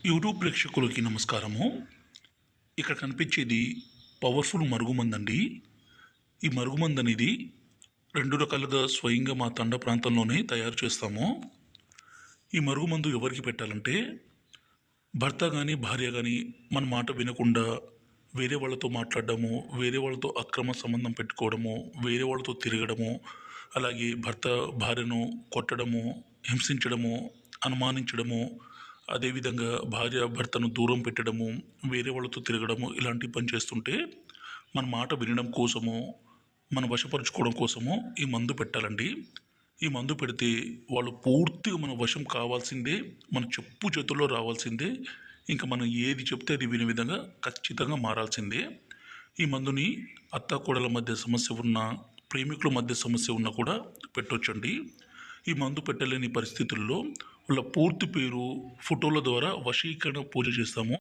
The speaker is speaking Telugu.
యూట్యూబ్ ప్రేక్షకులకి నమస్కారము. ఇక్కడ కనిపించేది పవర్ఫుల్ మరుగుమందండి. ఈ మరుగుమందు అనేది 2 రకాలుగా స్వయంగా మా తండ ప్రాంతంలోనే తయారు చేస్తాము. ఈ మరుగుమందు ఎవరికి పెట్టాలంటే భర్త గానీ, భార్య గానీ మన మాట వినకుండా వేరే వాళ్ళతో మాట్లాడడము, వేరే వాళ్ళతో అక్రమ సంబంధం పెట్టుకోవడము, వేరే వాళ్ళతో తిరగడము, అలాగే భర్త భార్యను కొట్టడము, హింసించడము, అనుమానించడము, అదేవిధంగా భార్య భర్తను దూరం పెట్టడము, వేరే వాళ్ళతో తిరగడము ఇలాంటి పని చేస్తుంటే మన మాట వినడం కోసము, మనం వశపరుచుకోవడం కోసము ఈ మందు పెట్టాలండి. ఈ మందు పెడితే వాళ్ళు పూర్తిగా మన వశం కావాల్సిందే, మన చెప్పు చేతుల్లో రావాల్సిందే. ఇంకా మనం ఏది చెప్తే అది వినే విధంగా ఖచ్చితంగా మారాల్సిందే. ఈ మందుని అత్తాకోడళ్ళ మధ్య సమస్య ఉన్నా, ప్రేమికుల మధ్య సమస్య ఉన్నా కూడా పెట్టొచ్చండి. ఈ మందు పెట్టలేని పరిస్థితుల్లో వాళ్ళ పూర్తి పేరు ఫోటోల ద్వారా వశీకరణ పూజ చేస్తాము.